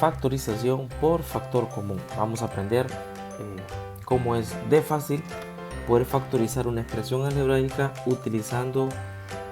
factorización por factor común. Vamos a aprender cómo es de fácil poder factorizar una expresión algebraica utilizando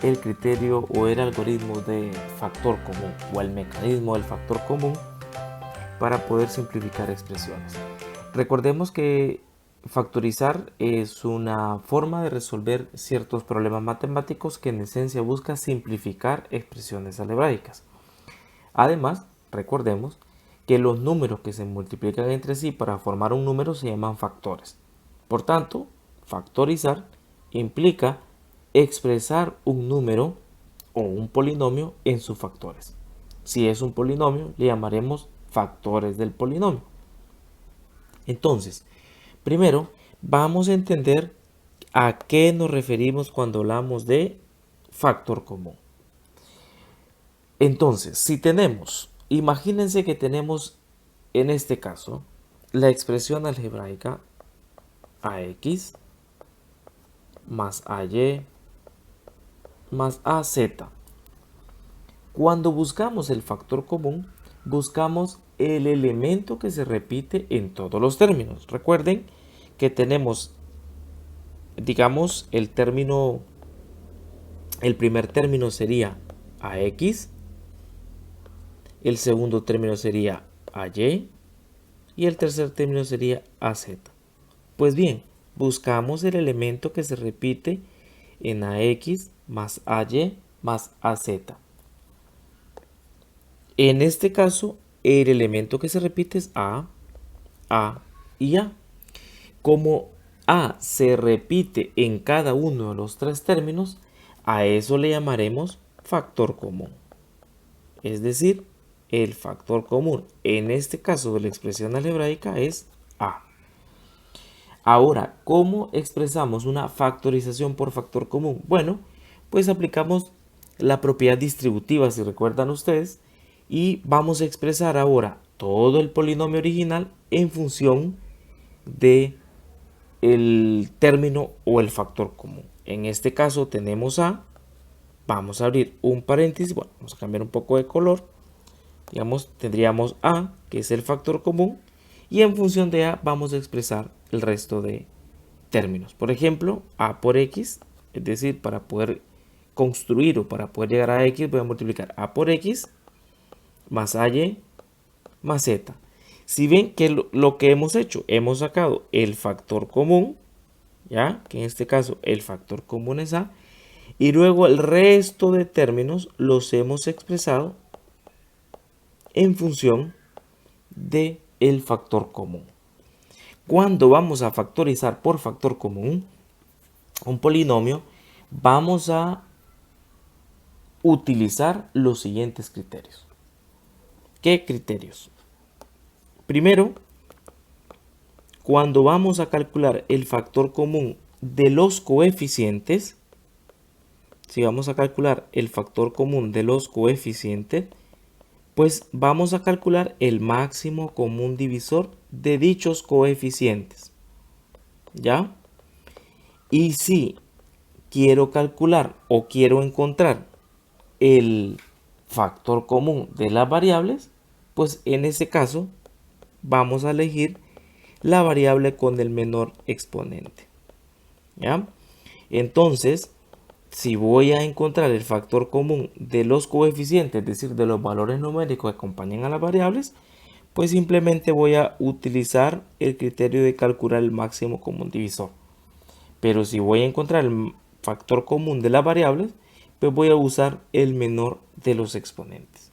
el criterio o el algoritmo de factor común o el mecanismo del factor común para poder simplificar expresiones. Recordemos que factorizar es una forma de resolver ciertos problemas matemáticos que en esencia busca simplificar expresiones algebraicas. Además, recordemos que los números que se multiplican entre sí para formar un número se llaman factores. Por tanto, factorizar implica expresar un número o un polinomio en sus factores. Si es un polinomio, le llamaremos factores del polinomio. Entonces, primero vamos a entender a qué nos referimos cuando hablamos de factor común. Entonces, si tenemos, imagínense que tenemos en este caso la expresión algebraica ax más ay más az. Cuando buscamos el factor común, buscamos el elemento que se repite en todos los términos. Recuerden que tenemos, digamos, el primer término sería ax, el segundo término sería ay y el tercer término sería az. Pues bien, buscamos el elemento que se repite en ax más ay más az. En este caso, el elemento que se repite es a y a. Como a se repite en cada uno de los tres términos, a eso le llamaremos factor común. Es decir, el factor común en este caso de la expresión algebraica es a. Ahora, ¿cómo expresamos una factorización por factor común? Bueno, pues aplicamos la propiedad distributiva, si recuerdan ustedes, y vamos a expresar ahora todo el polinomio original en función de el término o el factor común. En este caso tenemos a, vamos a abrir un paréntesis, bueno, vamos a cambiar un poco de color, digamos, tendríamos a, que es el factor común, y en función de a vamos a expresar el resto de términos. Por ejemplo, a por x, es decir, para poder construir o para poder llegar a x voy a multiplicar a por x más ay más z. Si ven que lo que hemos hecho, hemos sacado el factor común, ya que en este caso el factor común es a, y luego el resto de términos los hemos expresado en función de el factor común. Cuando vamos a factorizar por factor común un polinomio, vamos a utilizar los siguientes criterios. ¿Qué criterios? Primero, cuando vamos a calcular el factor común de los coeficientes, si vamos a calcular el factor común de los coeficientes, pues vamos a calcular el máximo común divisor de dichos coeficientes. ¿Ya? Y si quiero calcular o quiero encontrar el factor común de las variables, pues en ese caso vamos a elegir la variable con el menor exponente. ¿Ya? Entonces, si voy a encontrar el factor común de los coeficientes, es decir, de los valores numéricos que acompañan a las variables, pues simplemente voy a utilizar el criterio de calcular el máximo común divisor. Pero si voy a encontrar el factor común de las variables, pues voy a usar el menor de los exponentes.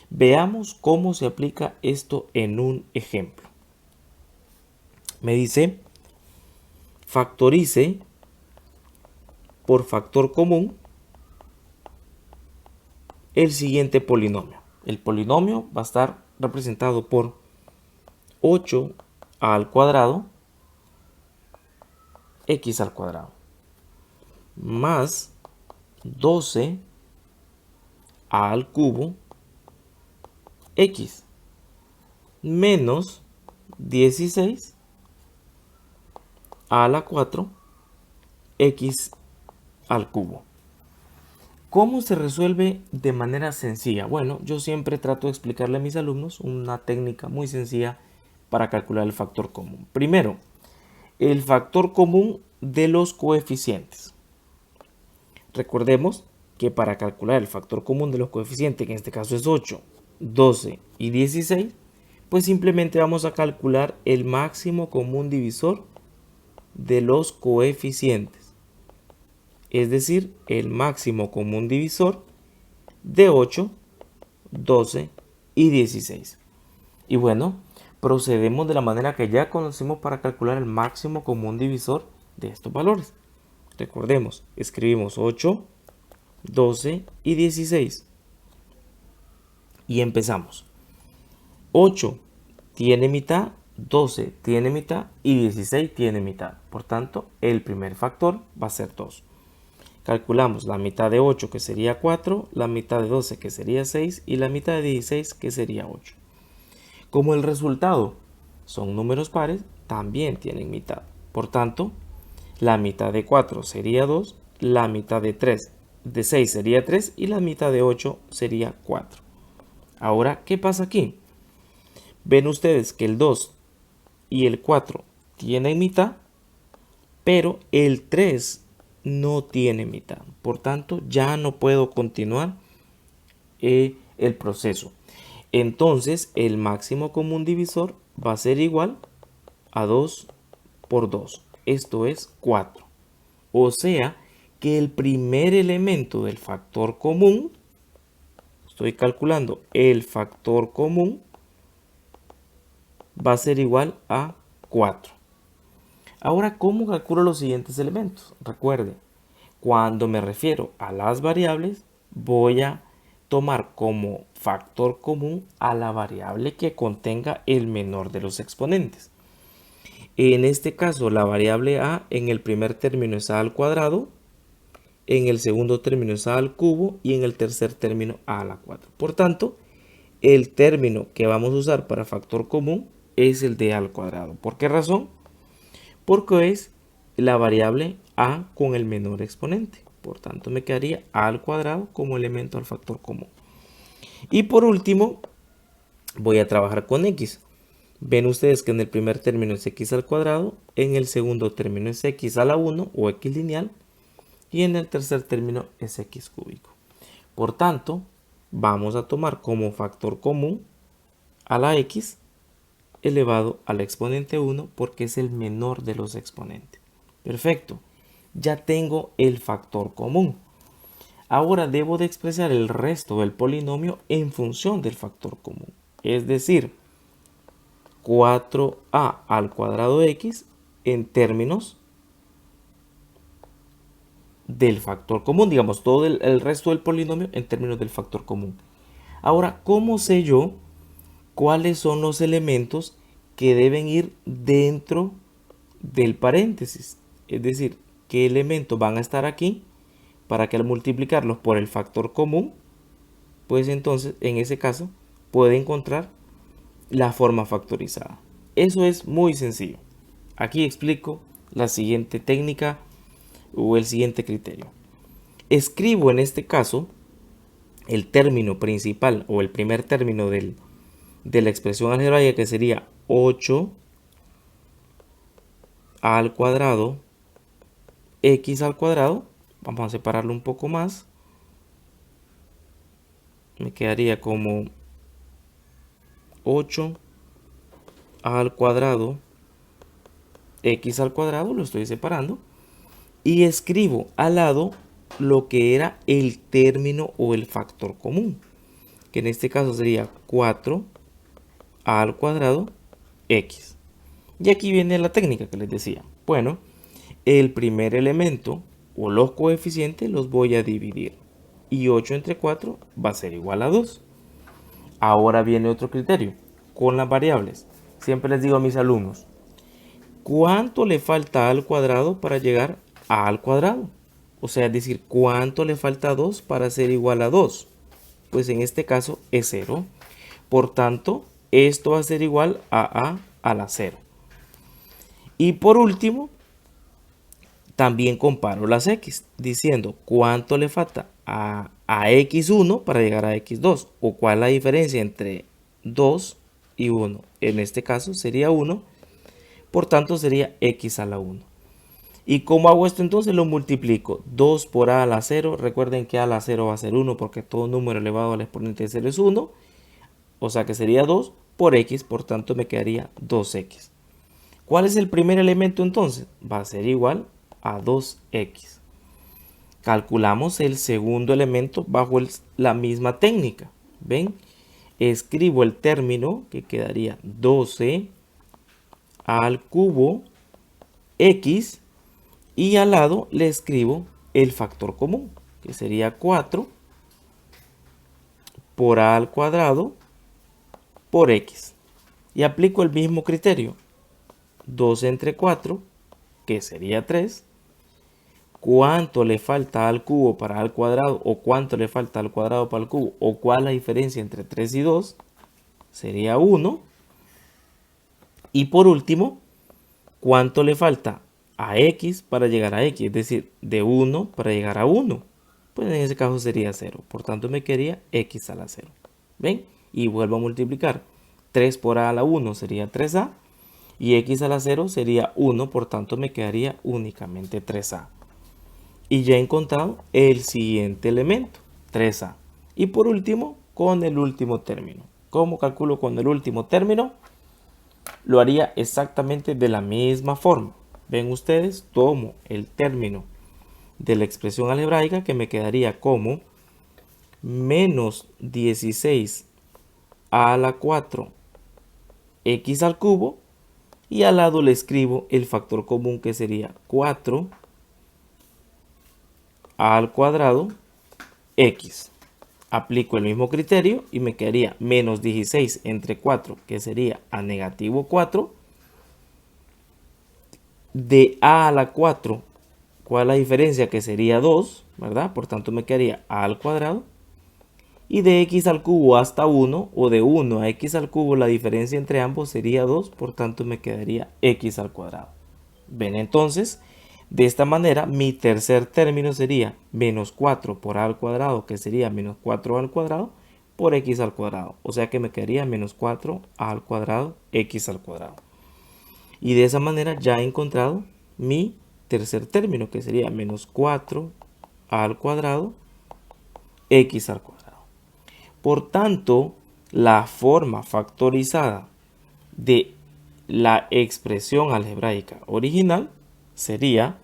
Veamos cómo se aplica esto en un ejemplo. Me dice, factorice por factor común el siguiente polinomio. El polinomio va a estar representado por 8 al cuadrado x al cuadrado más 12 al cubo x menos 16 a la 4 x al cubo. ¿Cómo se resuelve de manera sencilla? Bueno, yo siempre trato de explicarle a mis alumnos una técnica muy sencilla para calcular el factor común. Primero, el factor común de los coeficientes. Recordemos que para calcular el factor común de los coeficientes, que en este caso es 8, 12 y 16, pues simplemente vamos a calcular el máximo común divisor de los coeficientes. Es decir, el máximo común divisor de 8, 12 y 16. Y bueno, procedemos de la manera que ya conocimos para calcular el máximo común divisor de estos valores. Recordemos, escribimos 8, 12 y 16. Y empezamos. 8 tiene mitad, 12 tiene mitad y 16 tiene mitad. Por tanto, el primer factor va a ser 2. Calculamos la mitad de 8, que sería 4, la mitad de 12, que sería 6, y la mitad de 16, que sería 8. Como el resultado son números pares, también tienen mitad. Por tanto, la mitad de 4 sería 2, la mitad de 6 sería 3 y la mitad de 8 sería 4. Ahora, ¿qué pasa aquí? Ven ustedes que el 2 y el 4 tienen mitad, pero el 3 no tiene mitad. Por tanto, ya no puedo continuar el proceso. Entonces, el máximo común divisor va a ser igual a 2 por 2. Esto es 4. O sea que el primer elemento del factor común, estoy calculando el factor común, va a ser igual a 4. Ahora, ¿cómo calculo los siguientes elementos? Recuerde, cuando me refiero a las variables, voy a tomar como factor común a la variable que contenga el menor de los exponentes. En este caso, la variable a en el primer término es a al cuadrado, en el segundo término es a al cubo y en el tercer término a a la 4. Por tanto, el término que vamos a usar para factor común es el de a al cuadrado. ¿Por qué razón? Porque es la variable a con el menor exponente. Por tanto, me quedaría a al cuadrado como elemento al factor común. Y por último, voy a trabajar con x. Ven ustedes que en el primer término es x al cuadrado, en el segundo término es x a la 1 o x lineal y en el tercer término es x cúbico. Por tanto, vamos a tomar como factor común a la x elevado al exponente 1 porque es el menor de los exponentes. Perfecto, ya tengo el factor común. Ahora debo de expresar el resto del polinomio en función del factor común. Es decir, 4a al cuadrado de x en términos del factor común. Digamos, todo el resto del polinomio en términos del factor común. Ahora, ¿cómo sé yo cuáles son los elementos que deben ir dentro del paréntesis? Es decir, qué elementos van a estar aquí para que al multiplicarlos por el factor común, pues entonces en ese caso puede encontrar la forma factorizada. Eso es muy sencillo. Aquí explico la siguiente técnica o el siguiente criterio. Escribo en este caso el término principal o el primer término de la expresión algebraica, que sería 8 al cuadrado x al cuadrado. Vamos a separarlo un poco más. Me quedaría como 8 al cuadrado x al cuadrado, lo estoy separando, y escribo al lado lo que era el término o el factor común, que en este caso sería 4 al cuadrado x. Y aquí viene la técnica que les decía. Bueno, el primer elemento o los coeficientes los voy a dividir y 8 entre 4 va a ser igual a 2. Ahora viene otro criterio con las variables. Siempre les digo a mis alumnos, ¿cuánto le falta al cuadrado para llegar a al cuadrado? O sea, es decir, ¿cuánto le falta a 2 para ser igual a 2? Pues en este caso es 0. Por tanto, esto va a ser igual a la 0. Y por último, también comparo las x, diciendo cuánto le falta a x1 para llegar a x2. ¿O cuál es la diferencia entre 2 y 1? En este caso sería 1, por tanto sería x a la 1. ¿Y cómo hago esto entonces? Lo multiplico. 2 por a la 0. Recuerden que a la 0 va a ser 1 porque todo número elevado al exponente de 0 es 1. O sea que sería 2 por x, por tanto me quedaría 2x. ¿Cuál es el primer elemento entonces? Va a ser igual a 2x. Calculamos el segundo elemento bajo la misma técnica. ¿Ven? Escribo el término que quedaría 12 al cubo x y al lado le escribo el factor común, que sería 4 por a al cuadrado por x. Y aplico el mismo criterio. 2 entre 4, que sería 3. ¿Cuánto le falta al cubo para al cuadrado? ¿O cuánto le falta al cuadrado para el cubo? ¿O cuál es la diferencia entre 3 y 2? Sería 1. Y por último, ¿cuánto le falta a x para llegar a x? Es decir, de 1 para llegar a 1. Pues en ese caso sería 0. Por tanto me quedaría x a la 0. ¿Ven? Y vuelvo a multiplicar. 3 por a la 1 sería 3a. Y x a la 0 sería 1. Por tanto me quedaría únicamente 3a. Y ya he encontrado el siguiente elemento, 3a. Y por último, con el último término. ¿Cómo calculo con el último término? Lo haría exactamente de la misma forma. Ven ustedes, tomo el término de la expresión algebraica que me quedaría como menos 16 a la 4 x al cubo y al lado le escribo el factor común que sería 4 al cuadrado x. Aplico el mismo criterio y me quedaría menos 16 entre 4, que sería a negativo 4. De a la 4, ¿cuál es la diferencia? Que sería 2, ¿verdad? Por tanto me quedaría a al cuadrado. Y de x al cubo hasta 1, o de 1 a x al cubo, la diferencia entre ambos sería 2, por tanto me quedaría x al cuadrado. Ven entonces, de esta manera mi tercer término sería menos 4 por a al cuadrado, que sería menos 4 al cuadrado, por x al cuadrado. O sea que me quedaría menos 4 al cuadrado, x al cuadrado. Y de esa manera ya he encontrado mi tercer término, que sería menos 4 al cuadrado, x al cuadrado. Por tanto, la forma factorizada de la expresión algebraica original sería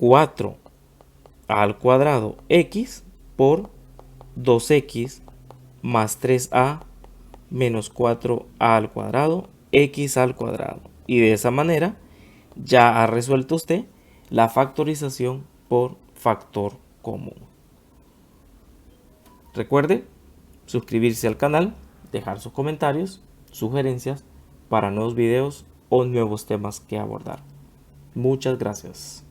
4 al cuadrado x por 2x más 3a menos 4a al cuadrado x al cuadrado. Y de esa manera ya ha resuelto usted la factorización por factor común. Recuerde suscribirse al canal, dejar sus comentarios, sugerencias para nuevos videos o nuevos temas que abordar. Muchas gracias.